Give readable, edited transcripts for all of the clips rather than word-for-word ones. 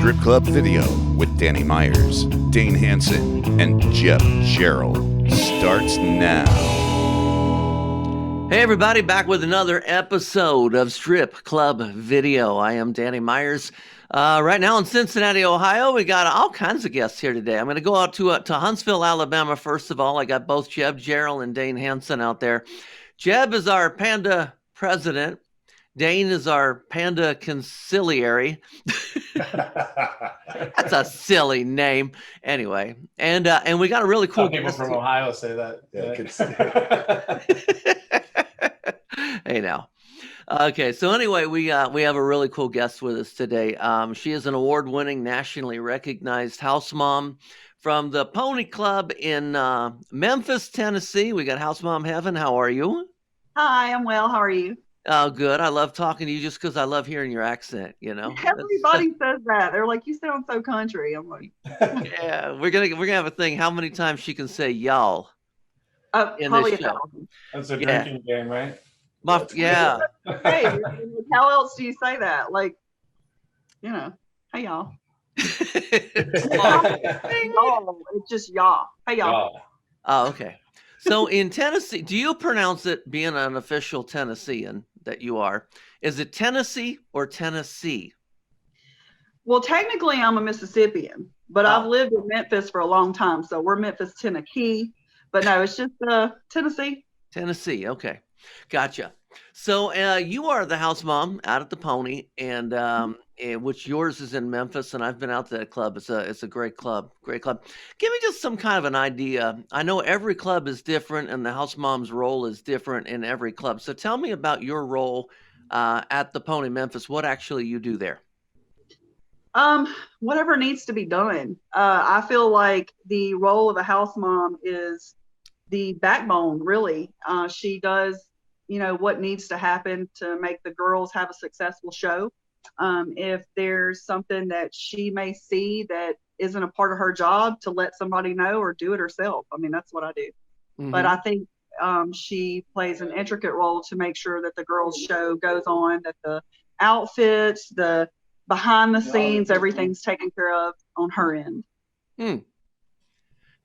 Strip Club Video with Danny Meyers, Dane Hansen, and Jarrell starts now. Hey everybody, back with another episode of Strip Club Video. I am Danny Meyers. Right now in Cincinnati, Ohio, we got all kinds of guests here today. I'm going to go out to Huntsville, Alabama. First of all, I got both Jeb, Jarrell, and Dane Hansen out there. Jeb is our Panda president. Dane is our Panda conciliary. That's a silly name. Anyway, and we got a really cool people guest from here. Ohio say that. Hey now. Okay, so anyway, we have a really cool guest with us today. She is an award-winning, nationally recognized house mom from the Pony Club in Memphis, Tennessee. We got Housemom Heaven. How are you? Hi, I'm well. How are you? Oh, good. I love talking to you just because I love hearing your accent, you know. Everybody says that. They're like, you sound so country. I'm like, yeah, we're gonna have a thing. How many times she can say y'all in probably this show? 1,000. That's a drinking game, right? Yeah. Hey, how else do you say that? Like, you know, hey y'all. Y'all. It's just y'all. Hey y'all. Oh, okay. So in Tennessee, do you pronounce it, being an official Tennessean that you are, is it Tennessee or Tennessee? Well, technically I'm a Mississippian, but I've lived in Memphis for a long time. So we're Memphis, Tennessee. But no, it's just Tennessee. Tennessee. Okay. Gotcha. So you are the house mom out at the Pony, and which yours is in Memphis, and I've been out to that club. It's a great club. Great club. Give me just some kind of an idea. I know every club is different, and the house mom's role is different in every club. So tell me about your role at the Pony Memphis. What actually you do there? Whatever needs to be done. I feel like the role of a house mom is the backbone, really. She does, what needs to happen to make the girls have a successful show. If there's something that she may see that isn't a part of her job, to let somebody know or do it herself. I mean, that's what I do. Mm-hmm. But I think she plays an intricate role to make sure that the girls' show goes on, that the outfits, the behind the scenes, everything's taken care of on her end.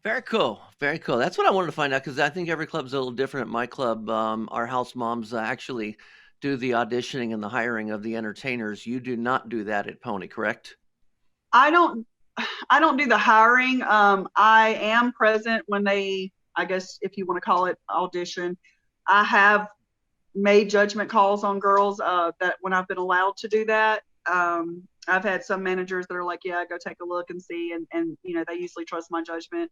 Very cool. Very cool. That's what I wanted to find out, because I think every club's a little different. At my club, our house moms actually do the auditioning and the hiring of the entertainers. You do not do that at Pony, correct? I don't do the hiring. I am present when they, I guess if you want to call it, audition. I have made judgment calls on girls that when I've been allowed to do that. I've had some managers that are like, yeah, go take a look and see. And they usually trust my judgment.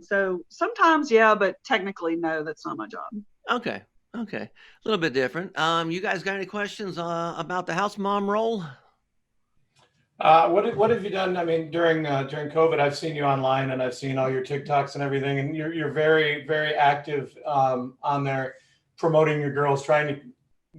So sometimes, yeah, but technically, no, that's not my job. Okay. A little bit different. You guys got any questions about the house mom role? What have you done? I mean, during COVID, I've seen you online and I've seen all your TikToks and everything, and you're very, very active on there, promoting your girls, trying to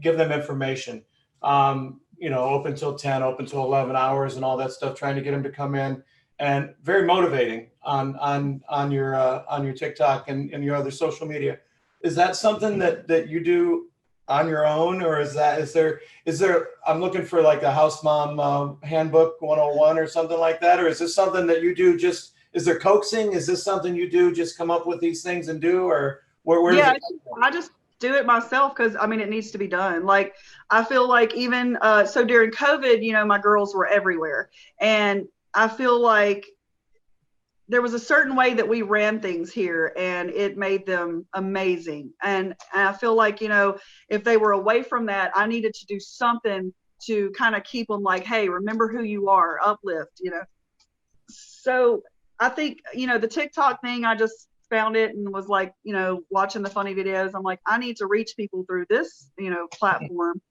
give them information. Open till 10, open till 11 hours and all that stuff, trying to get them to come in, and very motivating on your TikTok and your other social media. Is that something that you do on your own, or is there, I'm looking for like a house mom handbook 101 or something like that, or is this something that you do just, is there coaxing? Is this something you do just come up with these things and do, or where yeah, I just do it myself because it needs to be done. Like, I feel like even so during COVID, my girls were everywhere, and I feel like there was a certain way that we ran things here, and it made them amazing. And I feel like, if they were away from that, I needed to do something to kind of keep them like, hey, remember who you are, uplift, So I think, the TikTok thing, I just found it and was like, watching the funny videos. I'm like, I need to reach people through this, platform.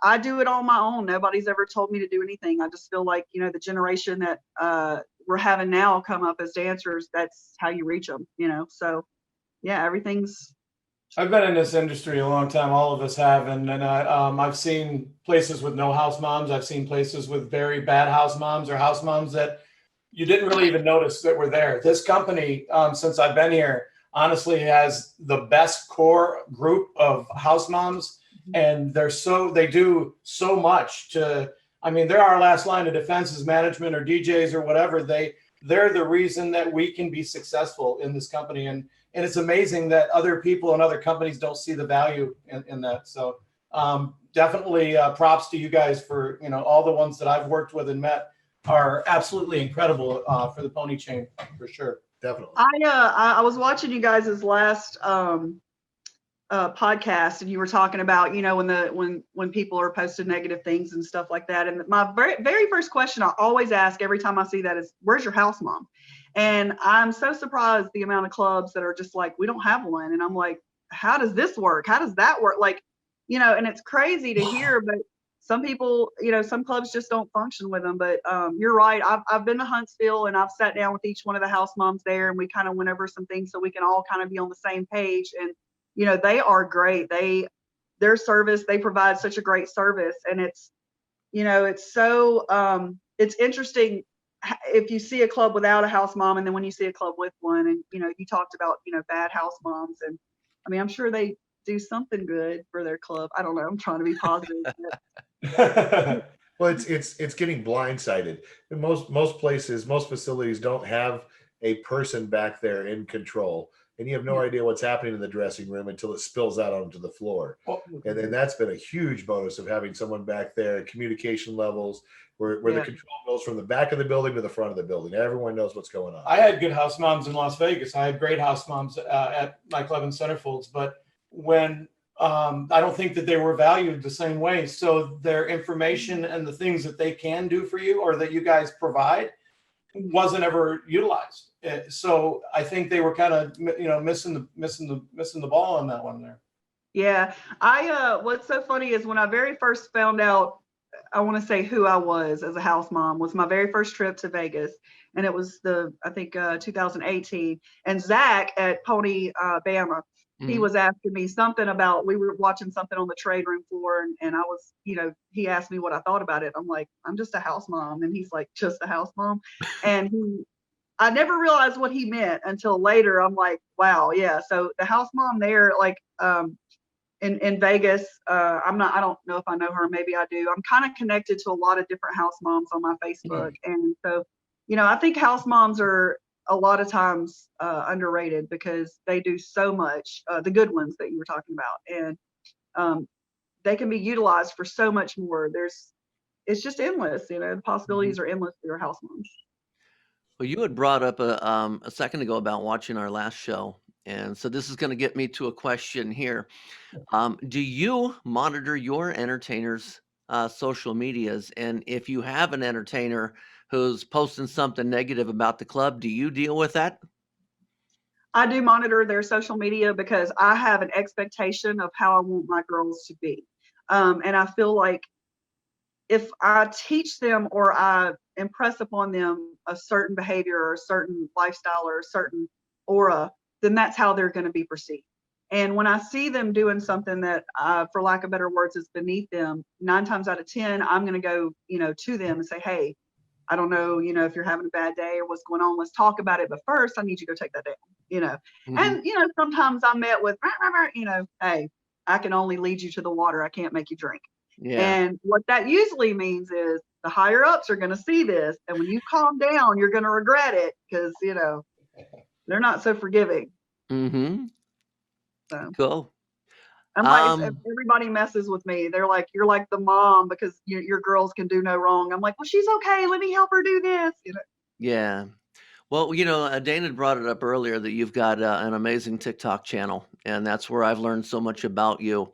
I do it on my own. Nobody's ever told me to do anything. I just feel like, the generation that we're having now come up as dancers, that's how you reach them, So yeah, everything's. I've been in this industry a long time. All of us have. And I've seen places with no house moms. I've seen places with very bad house moms, or house moms that you didn't really even notice that were there. This company, since I've been here, honestly has the best core group of house moms. And they do so much to I mean, they're our last line of defense as management or DJs or whatever. They're the reason that we can be successful in this company. And it's amazing that other people and other companies don't see the value in that. So definitely props to you guys for, all the ones that I've worked with and met are absolutely incredible for the pony chain, for sure. Definitely. I was watching you guys' last podcast, and you were talking about, when people are posting negative things and stuff like that. And my very first question I always ask every time I see that is, where's your house mom? And I'm so surprised the amount of clubs that are just like, we don't have one. And I'm like, how does this work? How does that work? Like, and it's crazy to hear, but some people, some clubs just don't function with them. But you're right. I've been to Huntsville, and I've sat down with each one of the house moms there, and we kind of went over some things so we can all kind of be on the same page. And they are great. Their service, they provide such a great service, and it's so it's interesting if you see a club without a house mom, and then when you see a club with one, and you talked about bad house moms, and I mean, I'm sure they do something good for their club. I don't know. I'm trying to be positive. Well, it's getting blindsided. Most places, most facilities don't have a person back there in control, and you have no idea what's happening in the dressing room until it spills out onto the floor. And then that's been a huge bonus of having someone back there, communication levels, where the control goes from the back of the building to the front of the building. Everyone knows what's going on. I had good house moms in Las Vegas. I had great house moms at my club in Centerfolds, but when I don't think that they were valued the same way. So their information and the things that they can do for you or that you guys provide wasn't ever utilized. So I think they were kind of missing the ball on that one there. Yeah, what's so funny is when I very first found out, I want to say who I was as a house mom, was my very first trip to Vegas, and it was 2018. And Zach at Pony Bama, he was asking me something about, we were watching something on the trade room floor, and I was, he asked me what I thought about it. I'm like, I'm just a house mom, and he's like, just a house mom, and I never realized what he meant until later. I'm like, wow, yeah. So the house mom there, like in Vegas, I don't know if I know her. Maybe I do. I'm kind of connected to a lot of different house moms on my Facebook. And so, I think house moms are a lot of times underrated because they do so much, the good ones that you were talking about. And they can be utilized for so much more. It's just endless, the possibilities are endless for your house moms. Well, you had brought up a second ago about watching our last show. And so this is going to get me to a question here. Do you monitor your entertainers' social medias? And if you have an entertainer who's posting something negative about the club, do you deal with that? I do monitor their social media because I have an expectation of how I want my girls to be. And I feel like if I teach them or I impress upon them a certain behavior or a certain lifestyle or a certain aura, then that's how they're going to be perceived. And when I see them doing something that, for lack of better words, is beneath them, 9 times out of 10, I'm going to go, to them and say, hey, I don't know, if you're having a bad day or what's going on, let's talk about it. But first, I need you to go take that down, And, sometimes I'm met with, hey, I can only lead you to the water. I can't make you drink. Yeah. And what that usually means is the higher ups are going to see this. And when you calm down, you're going to regret it because, they're not so forgiving. Mm-hmm. So. Cool. I'm like, if everybody messes with me, they're like, you're like the mom because your girls can do no wrong. I'm like, well, she's okay. Let me help her do this. Yeah. Well, Dane had brought it up earlier that you've got an amazing TikTok channel, and that's where I've learned so much about you.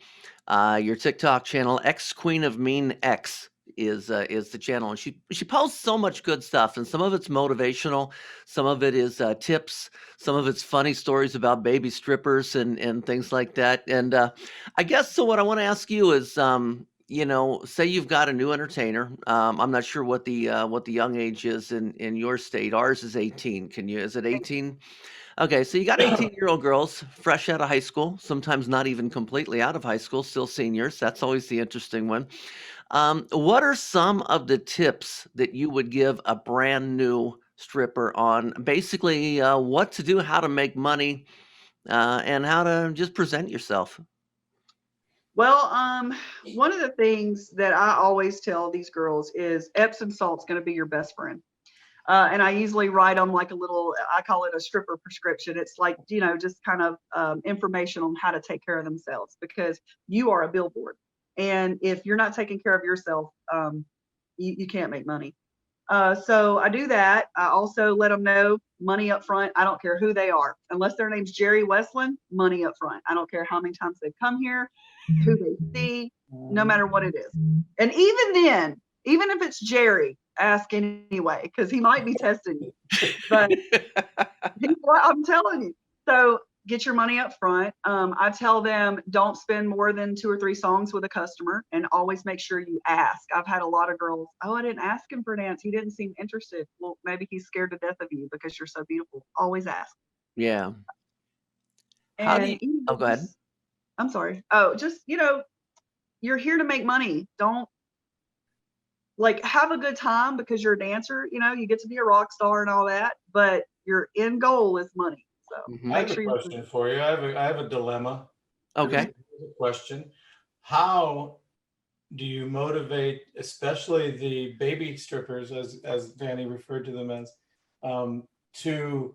Your TikTok channel, X Queen of Mean X, is the channel, and she posts so much good stuff, and some of it's motivational, some of it is tips, some of it's funny stories about baby strippers and things like that. And I guess so. What I want to ask you is, say you've got a new entertainer. I'm not sure what the young age is in your state. Ours is 18. Is it 18? Okay, so you got 18-year-old girls fresh out of high school, sometimes not even completely out of high school, still seniors. That's always the interesting one. What are some of the tips that you would give a brand new stripper on basically what to do, how to make money, and how to just present yourself? Well, one of the things that I always tell these girls is Epsom salt's going to be your best friend. And I usually write them like a little, I call it a stripper prescription. It's like, just kind of information on how to take care of themselves, because you are a billboard. And if you're not taking care of yourself, you can't make money. So I do that. I also let them know money up front. I don't care who they are, unless their name's Jerry Westland, money up front. I don't care how many times they've come here, who they see, no matter what it is. And even then, even if it's Jerry, ask anyway, because he might be testing you. But I'm telling you. So get your money up front. I tell them don't spend more than 2 or 3 songs with a customer, and always make sure you ask. I've had a lot of girls, oh, I didn't ask him for a dance. He didn't seem interested. Well, maybe he's scared to death of you because you're so beautiful. Always ask. Yeah. How do And you, oh, go ahead. I'm sorry. Oh, just, you're here to make money. Don't have a good time because you're a dancer. You get to be a rock star and all that, but your end goal is money. So I make have sure a question for you. I have a dilemma. Okay. Here's a question. How do you motivate, especially the baby strippers, as Danny referred to them as, to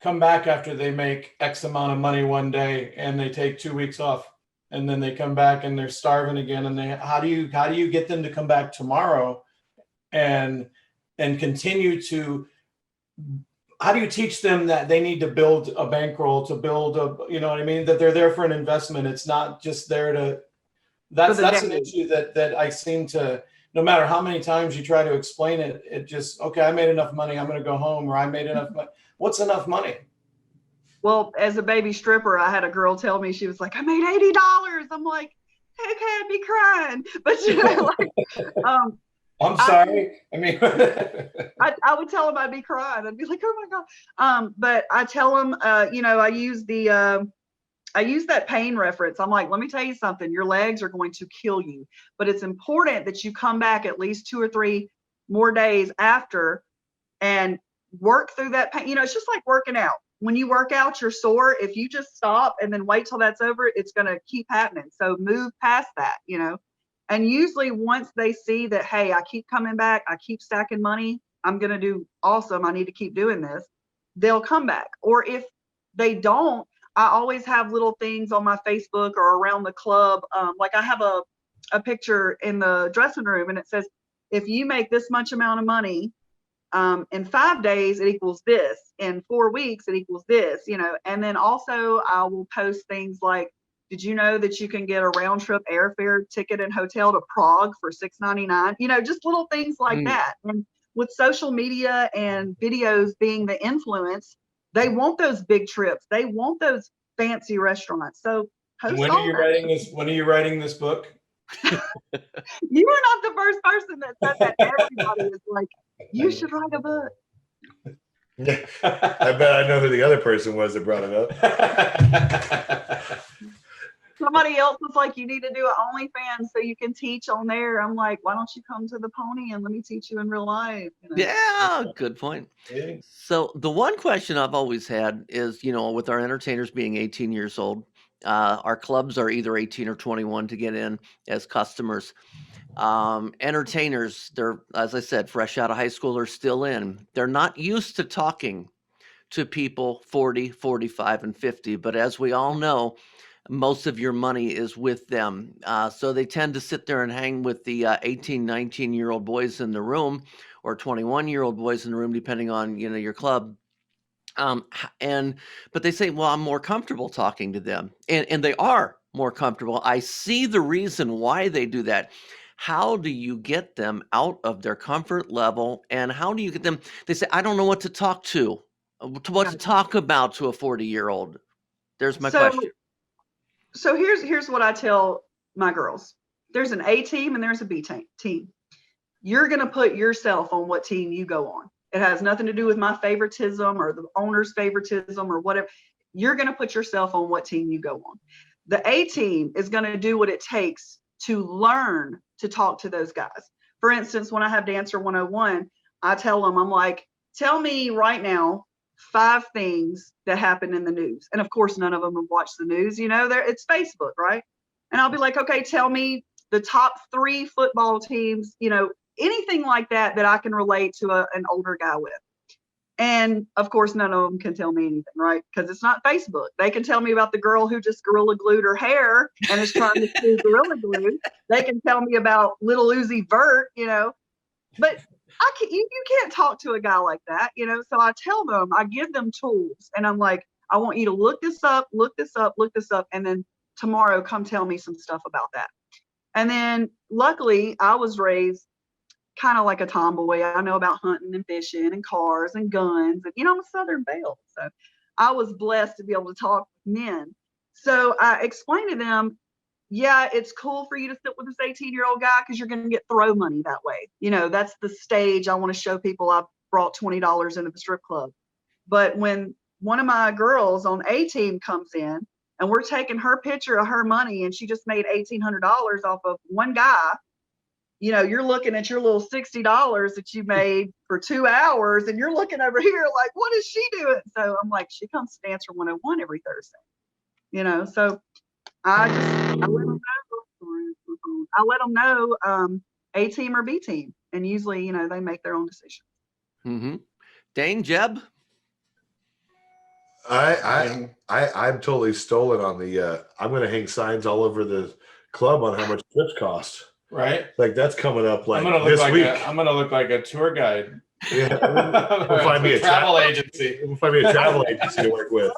come back after they make X amount of money one day and they take 2 weeks off, and then they come back and they're starving again, and how do you get them to come back tomorrow and continue to, how do you teach them that they need to build a bankroll, to build a, you know what I mean, that they're there for an investment? It's not just there to, that's an issue that I seem to, no matter how many times you try to explain it, it just, okay, I made enough money, I'm going to go home, or I made enough money. What's enough money? Well, as a baby stripper, I had a girl tell me, she was like, I made $80. I'm like, okay, I'd be crying. But I'm sorry. I would tell them I'd be crying. I'd be like, oh my God. But I tell them, I use that pain reference. I'm like, let me tell you something. Your legs are going to kill you, but it's important that you come back at least 2 or 3 more days after and work through that pain. It's just like working out. When you work out, you're sore. If you just stop and then wait till that's over, it's going to keep happening. So move past that, And usually once they see that, hey, I keep coming back, I keep stacking money, I'm going to do awesome, I need to keep doing this, they'll come back. Or if they don't, I always have little things on my Facebook or around the club. Like I have a picture in the dressing room, and it says, if you make this much amount of money, in 5 days, it equals this. In 4 weeks, it equals this, And then also I will post things like, did you know that you can get a round trip airfare ticket and hotel to Prague for $6.99? Just little things like that. And with social media and videos being the influence, they want those big trips. They want those fancy restaurants. So when are you writing this book? You are not the first person that said that. Everybody is like, you should write a book. Yeah, I bet I know who the other person was that brought it up. Somebody else was like, you need to do an OnlyFans so you can teach on there. I'm like, why don't you come to the Pony and let me teach you in real life? Yeah, good point. Yeah. So the one question I've always had is, with our entertainers being 18 years old, our clubs are either 18 or 21 to get in as customers. Entertainers, they're, as I said, fresh out of high school, are still in. They're not used to talking to people 40, 45, and 50. But as we all know, most of your money is with them. So they tend to sit there and hang with the 18, 19-year-old boys in the room, or 21-year-old boys in the room, depending on, your club. But they say, well, I'm more comfortable talking to them. And they are more comfortable. I see the reason why they do that. How do you get them out of their comfort level? And how do you get them? They say, I don't know what to talk to talk about to a 40-year-old. There's my question. So here's what I tell my girls. There's an A team and there's a B team. You're going to put yourself on what team you go on. It has nothing to do with my favoritism or the owner's favoritism or whatever. You're going to put yourself on what team you go on. The A team is going to do what it takes to learn to talk to those guys. For instance, when I have Dancer 101, I tell them, I'm like, tell me right now 5 things that happened in the news. And of course, none of them have watched the news. It's Facebook, right? And I'll be like, okay, tell me the top 3 football teams, anything like that I can relate to an older guy with. And of course, none of them can tell me anything, right? Because it's not Facebook. They can tell me about the girl who just Gorilla Glued her hair and is trying to do Gorilla Glue. They can tell me about little Uzi Vert, but you can't talk to a guy like that, So I tell them, I give them tools, and I'm like, I want you to look this up, and then tomorrow come tell me some stuff about that. And then luckily I was raised kind of like a tomboy. I know about hunting and fishing and cars and guns, and I'm a Southern belle, so I was blessed to be able to talk with men. So I explained to them, yeah, it's cool for you to sit with this 18-year-old guy because you're going to get throw money that way. That's the stage I want to show people. I brought $20 into the strip club. But when one of my girls on A team comes in and we're taking her picture of her money and she just made $1,800 off of one guy, you're looking at your little $60 that you made for 2 hours, and you're looking over here like, what is she doing? So I'm like, she comes to Dancer 101 every Thursday, so I let them know A team or B team, and usually, they make their own decision. Mm-hmm. Dane, Jeb? I'm totally stolen on the, I'm going to hang signs all over the club on how much trips cost. Right. Like that's coming up like I'm gonna this week. I'm going to look like a tour guide. Yeah. We'll find me a travel agency. We'll find me a travel agency to work with.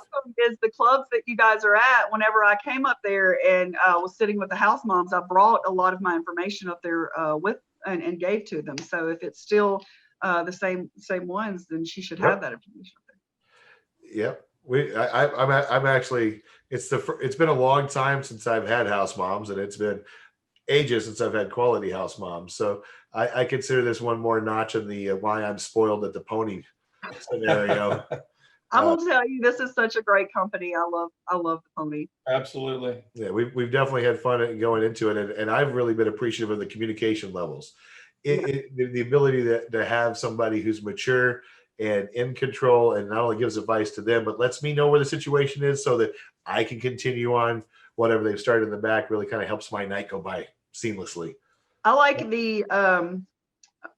Is the clubs that you guys are at, whenever I came up there and was sitting with the house moms, I brought a lot of my information up there with and gave to them. So if it's still the same ones, then she should have that information up there. Yep. I'm actually, it's been a long time since I've had house moms, and it's been ages since I've had quality house moms. So I consider this one more notch in the why I'm spoiled at the pony scenario. I'm gonna tell you, this is such a great company. I love the Pony. Absolutely. Yeah, we've definitely had fun going into it, and I've really been appreciative of the communication levels. The ability to have somebody who's mature and in control, and not only gives advice to them, but lets me know where the situation is so that I can continue on whatever they've started in the back. Really kind of helps my night go by seamlessly. I like the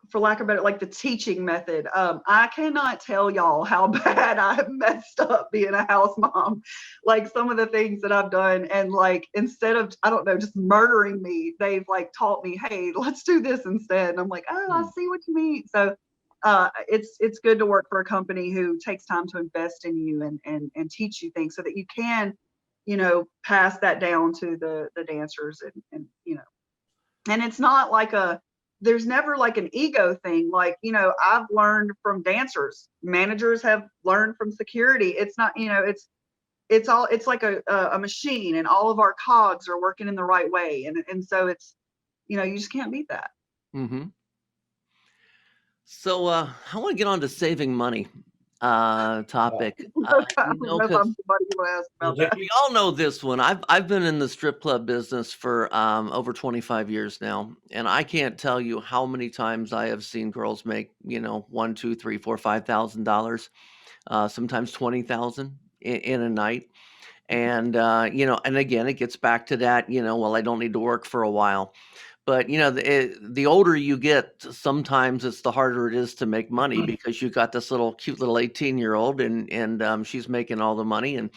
for lack of better, like the teaching method. I cannot tell y'all how bad I've messed up being a house mom. Like some of the things that I've done, and like instead of, I don't know, just murdering me, they've like taught me, hey, let's do this instead. And I'm like, oh, I see what you mean. So it's good to work for a company who takes time to invest in you and teach you things so that you can, pass that down to the dancers and and it's not like there's never like an ego thing. Like, I've learned from dancers, managers have learned from security. It's not, it's like a machine, and all of our cogs are working in the right way. And so it's, you just can't beat that. Mm-hmm. So I want to get on to saving money topic. I don't know if I'm somebody who asked about that. We all know this one. I've been in the strip club business for over 25 years now, and I can't tell you how many times I have seen girls make $1,000, $2,000, $3,000, $4,000, $5,000, sometimes $20,000 in a night. And and again, it gets back to that. Well, I don't need to work for a while. But the older you get, sometimes it's the harder it is to make money because you got this cute little 18-year-old, and she's making all the money, and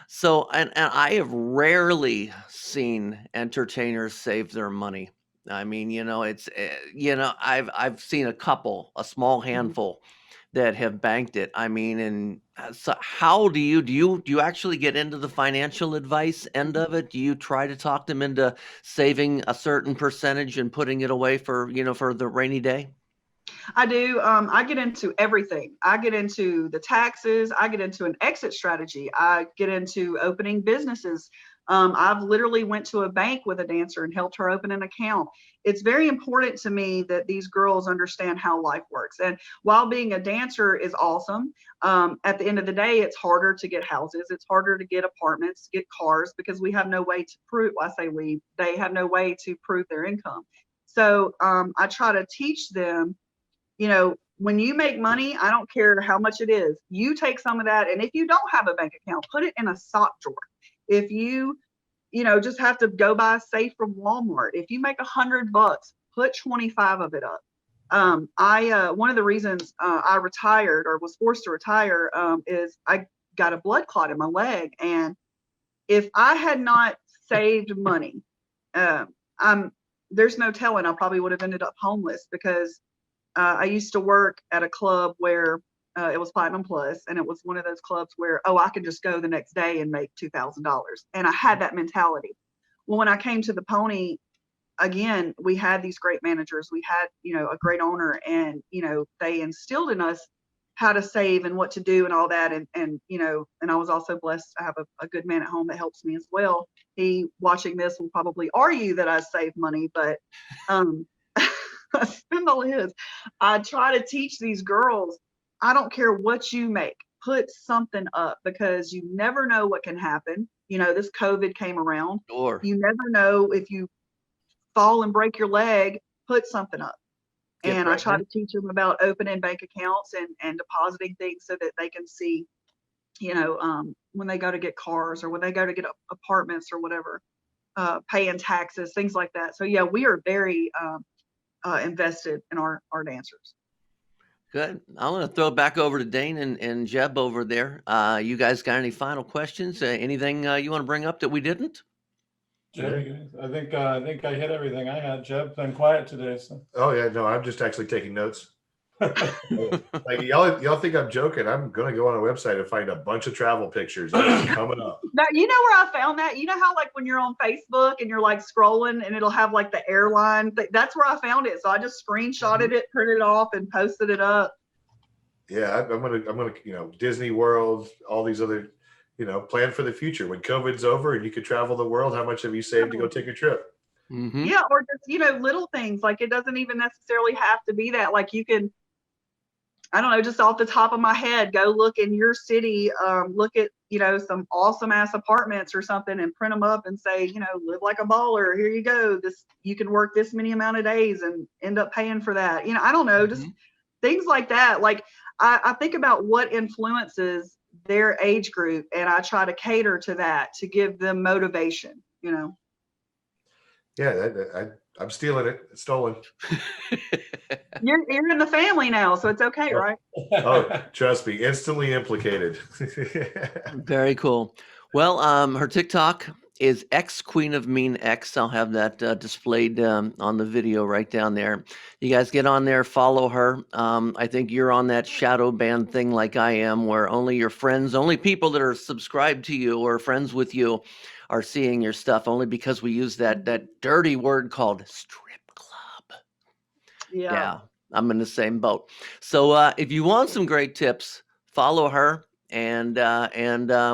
so and I have rarely seen entertainers save their money. I mean, it's I've seen a small handful that have banked it. I mean, and so how do you actually get into the financial advice end of it? Do you try to talk them into saving a certain percentage and putting it away for the rainy day? I do. I get into everything. I get into the taxes. I get into an exit strategy. I get into opening businesses. I've literally went to a bank with a dancer and helped her open an account. It's very important to me that these girls understand how life works. And while being a dancer is awesome, at the end of the day, it's harder to get houses. It's harder to get apartments, get cars, because we have no way to prove, they have no way to prove their income. So I try to teach them, when you make money, I don't care how much it is. You take some of that, and if you don't have a bank account, put it in a sock drawer. If you just have to go buy safe from Walmart. If you make $100, put 25 of it up. One of the reasons I retired or was forced to retire is I got a blood clot in my leg, and if I had not saved money, there's no telling, I probably would have ended up homeless, because I used to work at a club where it was Platinum Plus, and it was one of those clubs where, I can just go the next day and make $2,000. And I had that mentality. Well, when I came to the Pony, again, we had these great managers. We had, a great owner, and, they instilled in us how to save and what to do and all that. And I was also blessed to have a good man at home that helps me as well. He, watching this, will probably argue that I save money, but spindle is. I try to teach these girls, I don't care what you make, put something up, because you never know what can happen. This COVID came around. Sure. You never know, if you fall and break your leg, put something up. And I try to teach them about opening bank accounts and depositing things so that they can see, when they go to get cars or when they go to get apartments or whatever, paying taxes, things like that. So yeah, we are very invested in our dancers. Good. I'm going to throw it back over to Dane and Jeb over there. You guys got any final questions? Anything you want to bring up that we didn't? Jeb, I think I hit everything I had. Jeb's been quiet today. So. Oh yeah, no, I'm just actually taking notes. Like y'all think I'm joking? I'm gonna go on a website and find a bunch of travel pictures. That's coming up. Now, you know where I found that? You know how, like, when you're on Facebook and you're like scrolling and it'll have like the airline that's where I found it. So I just screenshotted it, printed it off, and posted it up. Yeah, I'm gonna Disney World, all these other, plan for the future. When COVID's over and you could travel the world, how much have you saved to go take a trip? Mm-hmm. Yeah, or just, little things. Like, it doesn't even necessarily have to be that. Like, you can, I don't know, just off the top of my head, go look in your city, look at, some awesome ass apartments or something, and print them up and say, live like a baller. Here you go. You can work this many amount of days and end up paying for that. I don't know, just things like that. Like, I think about what influences their age group, and I try to cater to that to give them motivation, Yeah, I'm stealing it. It's stolen. You're in the family now, so it's okay, right? Oh, trust me, instantly implicated. Very cool. Well, her TikTok is X Queen of Mean X. I'll have that displayed on the video right down there. You guys get on there, follow her. I think you're on that shadow ban thing like I am, where only your friends, only people that are subscribed to you or friends with you are seeing your stuff, only because we use that dirty word called strip club. Yeah, I'm in the same boat. So if you want some great tips, follow her. And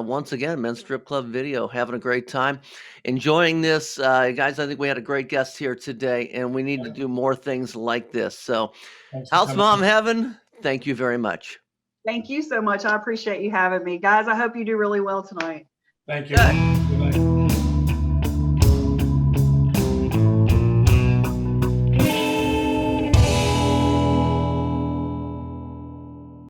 once again, Men's Strip Club video, having a great time, enjoying this, guys. I think we had a great guest here today, and we need to do more things like this. So, Housemom Heaven, thank you very much. Thank you so much. I appreciate you having me, guys. I hope you do really well tonight. Thank you. Good night.